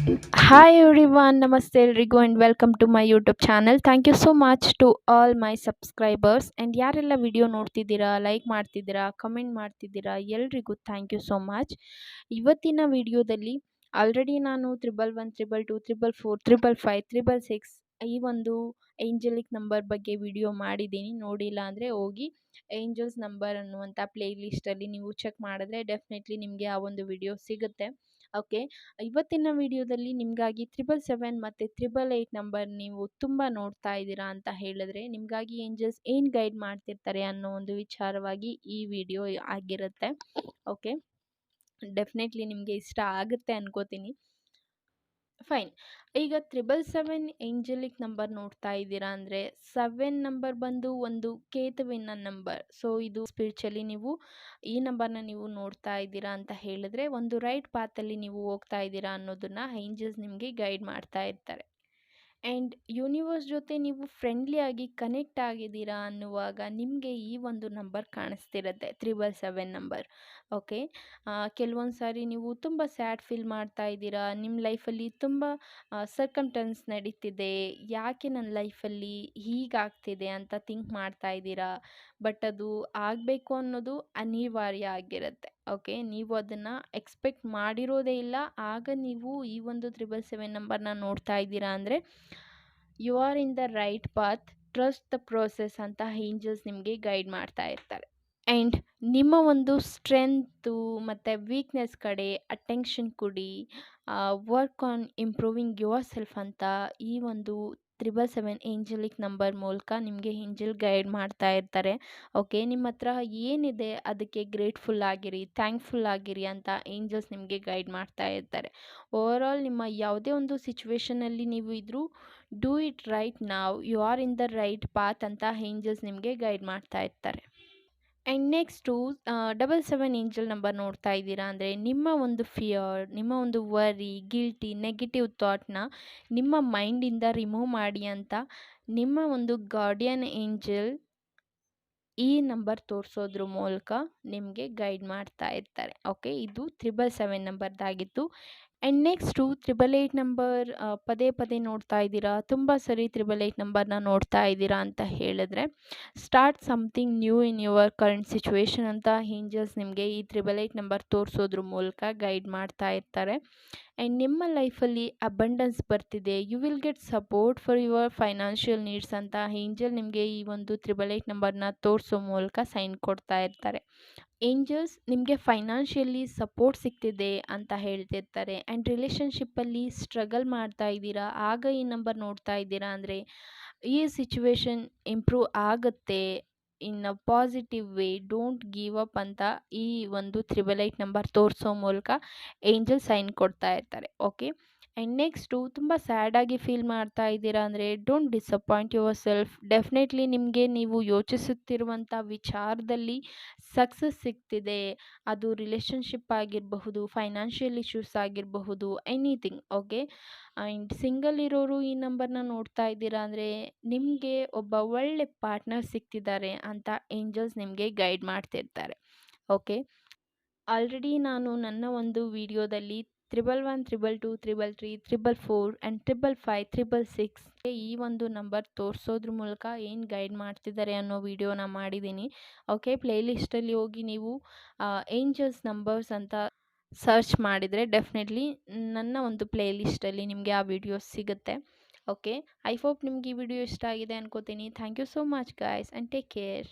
Hi everyone, namaste ಎಲ್ರಿಗೂ and welcome to my YouTube channel. Thank you so much to all my subscribers and ಯಾರೆಲ್ಲ video ನೋಡ್ತಿದ್ದೀರಾ, like ಮಾಡ್ತಿದ್ದೀರಾ, comment ಮಾಡ್ತಿದ್ದೀರಾ ಎಲ್ರಿಗೂ thank you so much. ಇವತ್ತಿನ ವಿಡಿಯೋದಲ್ಲಿ already ನಾನು 111, 222, 444, 555, 666 ಈ ಒಂದು ಏಂಜಲಿಕ್ ನಂಬರ್ ಬಗ್ಗೆ ವಿಡಿಯೋ ಮಾಡಿದ್ದೀನಿ. ನೋಡಿಲ್ಲ ಅಂದರೆ ಹೋಗಿ ಏಂಜಲ್ಸ್ ನಂಬರ್ ಅನ್ನುವಂಥ ಪ್ಲೇ ಲಿಸ್ಟಲ್ಲಿ ನೀವು ಚೆಕ್ ಮಾಡಿದ್ರೆ ಡೆಫಿನೆಟ್ಲಿ ನಿಮಗೆ ಆ ಒಂದು ವಿಡಿಯೋ ಸಿಗುತ್ತೆ. ಓಕೆ, ಇವತ್ತಿನ ವಿಡಿಯೋದಲ್ಲಿ ನಿಮಗಾಗಿ 777 ಮತ್ತು 888 ನಂಬರ್ ನೀವು ತುಂಬ ನೋಡ್ತಾ ಇದ್ದೀರಾ ಅಂತ ಹೇಳಿದ್ರೆ ನಿಮಗಾಗಿ ಏಂಜಲ್ಸ್ ಏನು ಗೈಡ್ ಮಾಡ್ತಿರ್ತಾರೆ ಅನ್ನೋ ಒಂದು ವಿಚಾರವಾಗಿ ಈ ವಿಡಿಯೋ ಆಗಿರುತ್ತೆ. ಓಕೆ, ಡೆಫಿನೆಟ್ಲಿ ನಿಮಗೆ ಇಷ್ಟ ಆಗುತ್ತೆ ಅನ್ಕೋತೀನಿ. ಫೈನ್, ಈಗ 777 ಏಂಜಲಿಕ್ ನಂಬರ್ ನೋಡ್ತಾ ಇದ್ದೀರಾ ಅಂದರೆ 7 ನಂಬರ್ ಬಂದು ಒಂದು ಕೇತುವಿನ ನಂಬರ್. ಸೊ ಇದು ಸ್ಪಿರಿಚುವಲಿ ನೀವು ಈ ನಂಬರ್ನ ನೀವು ನೋಡ್ತಾ ಇದ್ದೀರಾ ಅಂತ ಹೇಳಿದ್ರೆ ಒಂದು ರೈಟ್ ಪಾತಲ್ಲಿ ನೀವು ಹೋಗ್ತಾ ಇದ್ದೀರಾ ಅನ್ನೋದನ್ನ ಏಂಜಲ್ಸ್ ನಿಮಗೆ ಗೈಡ್ ಮಾಡ್ತಾ ಇರ್ತಾರೆ. ಆ್ಯಂಡ್ ಯೂನಿವರ್ಸ್ ಜೊತೆ ನೀವು ಫ್ರೆಂಡ್ಲಿ ಆಗಿ ಕನೆಕ್ಟ್ ಆಗಿದ್ದೀರಾ ಅನ್ನುವಾಗ ನಿಮಗೆ ಈ ಒಂದು ನಂಬರ್ ಕಾಣಿಸ್ತಿರುತ್ತೆ, 777 ನಂಬರ್. ಓಕೆ, ಕೆಲವೊಂದು ಸಾರಿ ನೀವು ತುಂಬ ಸ್ಯಾಡ್ ಫೀಲ್ ಮಾಡ್ತಾ ಇದ್ದೀರಾ, ನಿಮ್ಮ ಲೈಫಲ್ಲಿ ತುಂಬ ಸರ್ಕಮ್ಟನ್ಸ್ ನಡೀತಿದೆ, ಯಾಕೆ ನನ್ನ ಲೈಫಲ್ಲಿ ಹೀಗಾಗ್ತಿದೆ ಅಂತ ಥಿಂಕ್ ಮಾಡ್ತಾ ಇದ್ದೀರಾ. ಬಟ್ ಅದು ಆಗಬೇಕು ಅನ್ನೋದು ಅನಿವಾರ್ಯ ಆಗಿರುತ್ತೆ. ಓಕೆ, ನೀವು ಅದನ್ನು ಎಕ್ಸ್ಪೆಕ್ಟ್ ಮಾಡಿರೋದೇ ಇಲ್ಲ, ಆಗ ನೀವು ಈ ಒಂದು 777 ನಂಬರ್ನ ನೋಡ್ತಾ ಇದ್ದೀರಾ ಅಂದರೆ you are in the right path, trust the process ಅಂತ ಏಂಜಲ್ಸ್ ನಿಮಗೆ ಗೈಡ್ ಮಾಡ್ತಾ ಇರ್ತಾರೆ. ಆ್ಯಂಡ್ ನಿಮ್ಮ ಒಂದು ಸ್ಟ್ರೆಂತು ಮತ್ತು ವೀಕ್ನೆಸ್ ಕಡೆ ಅಟೆನ್ಷನ್ ಕೊಡಿ, work on improving your self ಅಂತ ಈ ಒಂದು 777 ಏಂಜಲಿಕ್ ನಂಬರ್ ಮೂಲಕ ನಿಮಗೆ ಏಂಜಲ್ ಗೈಡ್ ಮಾಡ್ತಾ ಇರ್ತಾರೆ. ಓಕೆ, ನಿಮ್ಮ ಹತ್ರ ಏನಿದೆ ಅದಕ್ಕೆ ಗ್ರೇಟ್ಫುಲ್ ಆಗಿರಿ, ಥ್ಯಾಂಕ್ಫುಲ್ ಆಗಿರಿ ಅಂತ ಏಂಜಲ್ಸ್ ನಿಮಗೆ ಗೈಡ್ ಮಾಡ್ತಾ ಇರ್ತಾರೆ. ಓವರ್ ಆಲ್ ನಿಮ್ಮ ಯಾವುದೇ ಒಂದು ಸಿಚುವೇಷನಲ್ಲಿ ನೀವು ಇದ್ದರೂ do it right now, you are in the right path ಅಂತ ಏಂಜಲ್ಸ್ ನಿಮಗೆ ಗೈಡ್ ಮಾಡ್ತಾ ಇರ್ತಾರೆ. ಆ್ಯಂಡ್ ನೆಕ್ಸ್ಟು 777 ಏಂಜಲ್ ನಂಬರ್ ನೋಡ್ತಾ ಇದ್ದೀರಾ ಅಂದರೆ ನಿಮ್ಮ ಒಂದು ಫಿಯರ್, ನಿಮ್ಮ ಒಂದು ವರಿ, ಗಿಲ್ಟಿ, ನೆಗೆಟಿವ್ ಥಾಟ್ನ ನಿಮ್ಮ ಮೈಂಡಿಂದ ರಿಮೂವ್ ಮಾಡಿ ಅಂತ ನಿಮ್ಮ ಒಂದು ಗಾರ್ಡಿಯನ್ ಏಂಜಲ್ ಈ ನಂಬರ್ ತೋರಿಸೋದ್ರ ಮೂಲಕ ನಿಮಗೆ ಗೈಡ್ ಮಾಡ್ತಾ ಇರ್ತಾರೆ. ಓಕೆ, ಇದು 777 ನಂಬರ್ದಾಗಿತ್ತು. ಆ್ಯಂಡ್ ನೆಕ್ಸ್ಟು 888 ನಂಬರ್ ಪದೇ ಪದೇ ನೋಡ್ತಾ ಇದ್ದೀರಾ, ತುಂಬ ಸರಿ 888 ನಂಬರ್ನ ನೋಡ್ತಾ ಇದ್ದೀರಾ ಅಂತ ಹೇಳಿದ್ರೆ start something new in your current situation ಅಂತ ಏಂಜಲ್ಸ್ ನಿಮಗೆ ಈ 888 ನಂಬರ್ ತೋರಿಸೋದ್ರ ಮೂಲಕ ಗೈಡ್ ಮಾಡ್ತಾ ಇರ್ತಾರೆ. ಆ್ಯಂಡ್ ನಿಮ್ಮ ಲೈಫಲ್ಲಿ ಅಬಂಡೆನ್ಸ್ ಬರ್ತಿದೆ, you will get support for your financial needs ಅಂತ ಏಂಜಲ್ ನಿಮಗೆ ಈ ಒಂದು 888 ನಂಬರ್ನ ತೋರಿಸೋ ಮೂಲಕ ಸೈನ್ ಕೊಡ್ತಾ ಇರ್ತಾರೆ. ಏಂಜಲ್ಸ್ ನಿಮಗೆ ಫೈನಾನ್ಷಿಯಲಿ ಸಪೋರ್ಟ್ ಸಿಗ್ತಿದೆ ಅಂತ ಹೇಳ್ತಿರ್ತಾರೆ. ಆ್ಯಂಡ್ ರಿಲೇಷನ್ಶಿಪ್ಪಲ್ಲಿ ಸ್ಟ್ರಗಲ್ ಮಾಡ್ತಾ ಇದ್ದೀರಾ, ಆಗ ಈ ನಂಬರ್ ನೋಡ್ತಾ ಇದ್ದೀರಾ ಅಂದರೆ ಈ ಸಿಚುವೇಶನ್ ಇಂಪ್ರೂವ್ ಆಗುತ್ತೆ in a positive way, don't give up ಅಂತ ಈ ಒಂದು 888 ನಂಬರ್ ತೋರಿಸೋ ಮೂಲಕ ಏಂಜಲ್ ಸೈನ್ ಕೊಡ್ತಾ ಇರ್ತಾರೆ. ಓಕೆ, ಆ್ಯಂಡ್ ನೆಕ್ಸ್ಟು ತುಂಬ ಸ್ಯಾಡಾಗಿ ಫೀಲ್ ಮಾಡ್ತಾ ಇದ್ದೀರಾ ಅಂದರೆ don't disappoint your self. Definitely ನಿಮಗೆ ನೀವು ಯೋಚಿಸುತ್ತಿರುವಂಥ ವಿಚಾರದಲ್ಲಿ ಸಕ್ಸಸ್ ಸಿಗ್ತಿದೆ, ಅದು ರಿಲೇಷನ್ಶಿಪ್ ಆಗಿರಬಹುದು, ಫೈನಾನ್ಷಿಯಲ್ ಇಶ್ಯೂಸ್ ಆಗಿರಬಹುದು, ಎನಿಥಿಂಗ್. ಓಕೆ, ಆ್ಯಂಡ್ ಸಿಂಗಲ್ ಇರೋರು ಈ ನಂಬರ್ನ ನೋಡ್ತಾ ಇದ್ದೀರಾ ಅಂದರೆ ನಿಮಗೆ ಒಬ್ಬ ಒಳ್ಳೆ ಪಾರ್ಟ್ನರ್ ಸಿಗ್ತಿದ್ದಾರೆ ಅಂತ ಏಂಜಲ್ಸ್ ನಿಮಗೆ ಗೈಡ್ ಮಾಡ್ತಿರ್ತಾರೆ. ಓಕೆ, ಆಲ್ರೆಡಿ ನಾನು ನನ್ನ ಒಂದು ವಿಡಿಯೋದಲ್ಲಿ 111, 222, 333, 444 ಆ್ಯಂಡ್ 555, 666 ಈ ಒಂದು ನಂಬರ್ ತೋರಿಸೋದ್ರ ಮೂಲಕ ಏನು ಗೈಡ್ ಮಾಡ್ತಿದ್ದಾರೆ ಅನ್ನೋ ವಿಡಿಯೋನ ಮಾಡಿದ್ದೀನಿ. ಓಕೆ, ಪ್ಲೇಲಿಸ್ಟಲ್ಲಿ ಹೋಗಿ ನೀವು ಏಂಜಲ್ಸ್ ನಂಬರ್ಸ್ ಅಂತ ಸರ್ಚ್ ಮಾಡಿದರೆ ಡೆಫಿನೆಟ್ಲಿ ನನ್ನ ಒಂದು ಪ್ಲೇಲಿಸ್ಟಲ್ಲಿ ನಿಮಗೆ ಆ ವಿಡಿಯೋಸ್ ಸಿಗುತ್ತೆ. ಓಕೆ, ಐ ಹೋಪ್ ನಿಮ್ಗೆ ಈ ವಿಡಿಯೋ ಇಷ್ಟ ಆಗಿದೆ ಅನ್ಕೋತೀನಿ. Thank you so much guys and take care.